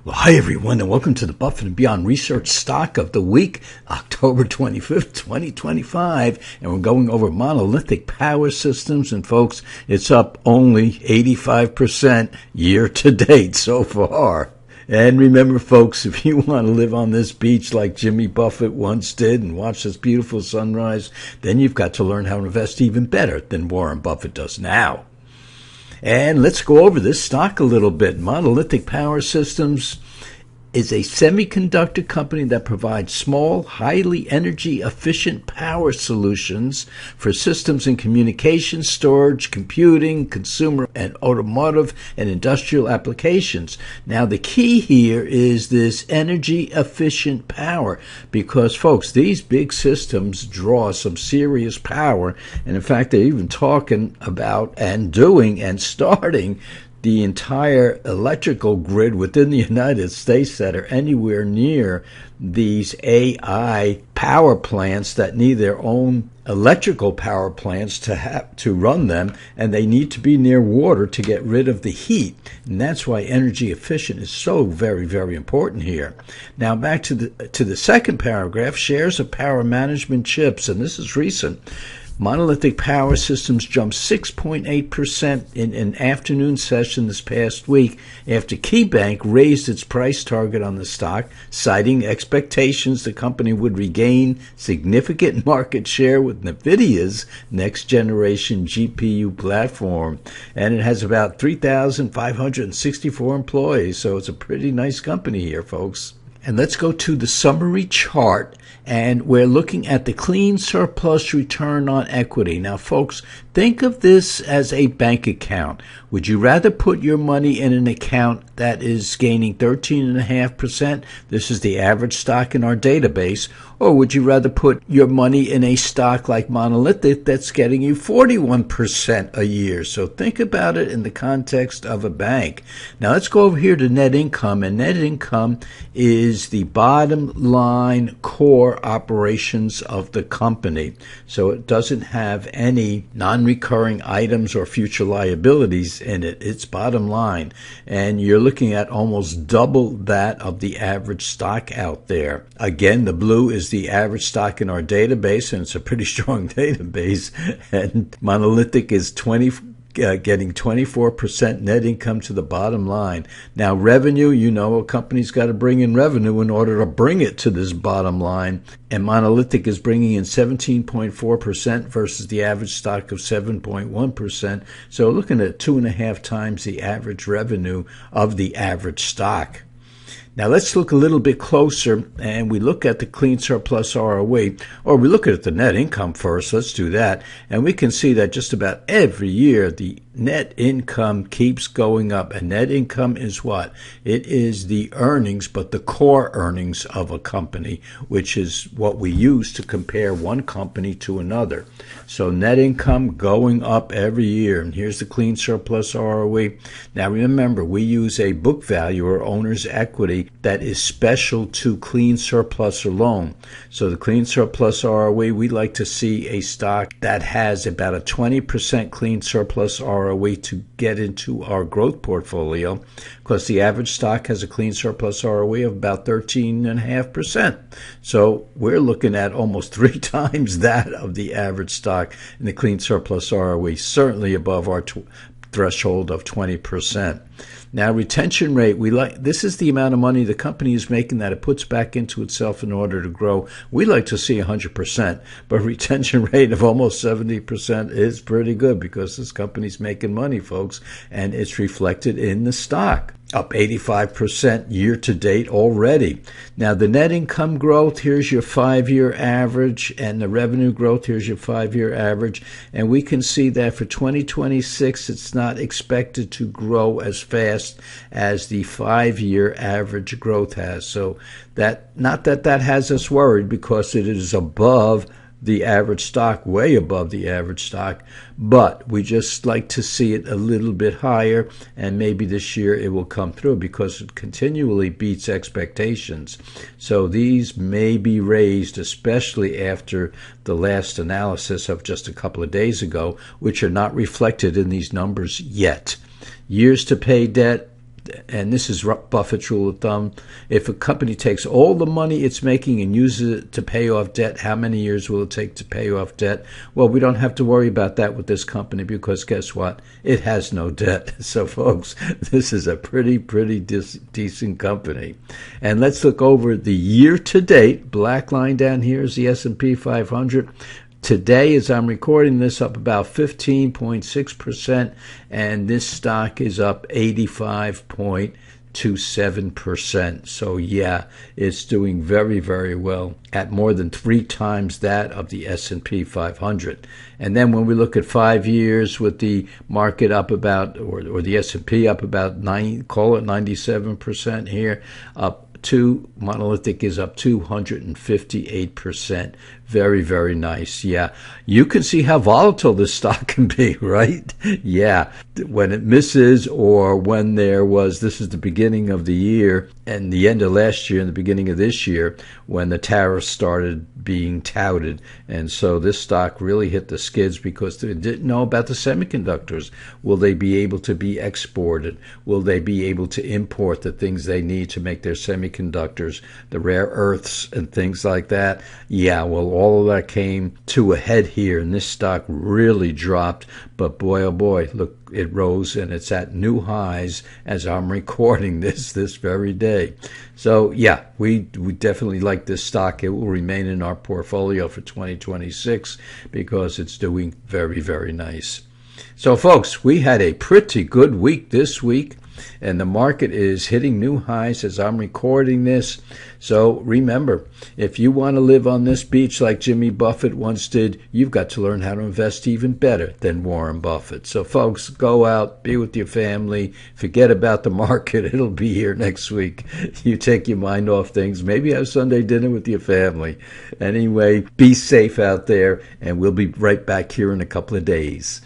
Well, hi, everyone, and welcome to the Buffett and Beyond Research Stock of the Week, October 25th, 2025. And we're going over Monolithic Power Systems. And, folks, it's up only 85% year to date so far. And remember, folks, if you want to live on this beach like Jimmy Buffett once did and watch this beautiful sunrise, then you've got to learn how to invest even better than Warren Buffett does now. And let's go over this stock a little bit. Monolithic Power Systems is a semiconductor company that provides small, highly energy-efficient power solutions for systems in communication, storage, computing, consumer and automotive and industrial applications. Now, the key here is this energy-efficient power because, folks, these big systems draw some serious power. And, in fact, they're even talking about and doing and starting the entire electrical grid within the United States that are anywhere near these AI power plants that need their own electrical power plants to run them, and they need to be near water to get rid of the heat. And that's why energy efficient is so very, very important here. Now back to the second paragraph, shares of power management chips, and this is recent. Monolithic Power Systems jumped 6.8% in an afternoon session this past week after KeyBank raised its price target on the stock, citing expectations the company would regain significant market share with NVIDIA's next-generation GPU platform. And it has about 3,564 employees, so it's a pretty nice company here, folks. And let's go to the summary chart, and we're looking at the clean surplus return on equity. Now, folks, think of this as a bank account. Would you rather put your money in an account that is gaining 13.5%? This is the average stock in our database. Or would you rather put your money in a stock like Monolithic that's getting you 41% a year? So think about it in the context of a bank. Now let's go over here to net income. And net income is the bottom line core operations of the company. So it doesn't have any non-recurring items or future liabilities in it. It's bottom line. And you're looking at almost double that of the average stock out there. Again, the blue is the average stock in our database, and it's a pretty strong database. And Monolithic is getting 24% net income to the bottom line. Now, revenue, you know, a company's got to bring in revenue in order to bring it to this bottom line. And Monolithic is bringing in 17.4% versus the average stock of 7.1%. So looking at 2.5 times the average revenue of the average stock. Now let's look a little bit closer, and we look at the clean surplus ROE, or we look at the net income first. Let's do that. And we can see that just about every year the net income keeps going up. And net income is what? It is the earnings, but the core earnings of a company, which is what we use to compare one company to another. So net income going up every year. And here's the clean surplus ROE. Now remember, we use a book value or owner's equity that is special to clean surplus alone. So the clean surplus ROE, we like to see a stock that has about a 20% clean surplus ROE to get into our growth portfolio, because the average stock has a clean surplus ROE of about 13.5%. So we're looking at almost 3 times that of the average stock in the clean surplus ROE, certainly above our threshold of 20%. Now, retention rate, this is the amount of money the company is making that it puts back into itself in order to grow. We like to see 100%, but retention rate of almost 70% is pretty good because this company's making money, folks, and it's reflected in the stock. Up 85% year to date already. Now, the net income growth, here's your 5-year average, and the revenue growth, here's your 5-year average. And we can see that for 2026, it's not expected to grow as fast as the 5-year average growth has. So not that has us worried, because it is above the average stock, way above the average stock, but we just like to see it a little bit higher, and maybe this year it will come through because it continually beats expectations. So these may be raised, especially after the last analysis of just a couple of days ago, which are not reflected in these numbers yet. Years to pay debt, and this is Buffett's rule of thumb, if a company takes all the money it's making and uses it to pay off debt, how many years will it take to pay off debt? Well, we don't have to worry about that with this company because guess what? It has no debt. So, folks, this is a pretty decent company. And let's look over the year-to-date. Black line down here is the S&P 500. Today, as I'm recording this, up about 15.6%, and this stock is up 85.27%. So, yeah, it's doing very well at more than 3 times that of the S&P 500. And then when we look at 5 years with the market up about, or the S&P up about 97% here, Monolithic is up 258%. Very nice. Yeah. You can see how volatile this stock can be, right? Yeah. When it misses, or when this is the beginning of the year and the end of last year and the beginning of this year, when the tariffs started being touted. And so this stock really hit the skids because they didn't know about the semiconductors. Will they be able to be exported? Will they be able to import the things they need to make their semiconductors, the rare earths and things like that? Yeah, well, all of that came to a head here, and this stock really dropped. But boy, oh boy, look, it rose, and it's at new highs as I'm recording this very day. So, yeah, we definitely like this stock. It will remain in our portfolio for 2026 because it's doing very nice. So, folks, we had a pretty good week this week, and the market is hitting new highs as I'm recording this. So remember, if you want to live on this beach like Jimmy Buffett once did, you've got to learn how to invest even better than Warren Buffett. So, folks, go out, be with your family, forget about the market. It'll be here next week. You take your mind off things. Maybe have Sunday dinner with your family. Anyway, be safe out there, and we'll be right back here in a couple of days.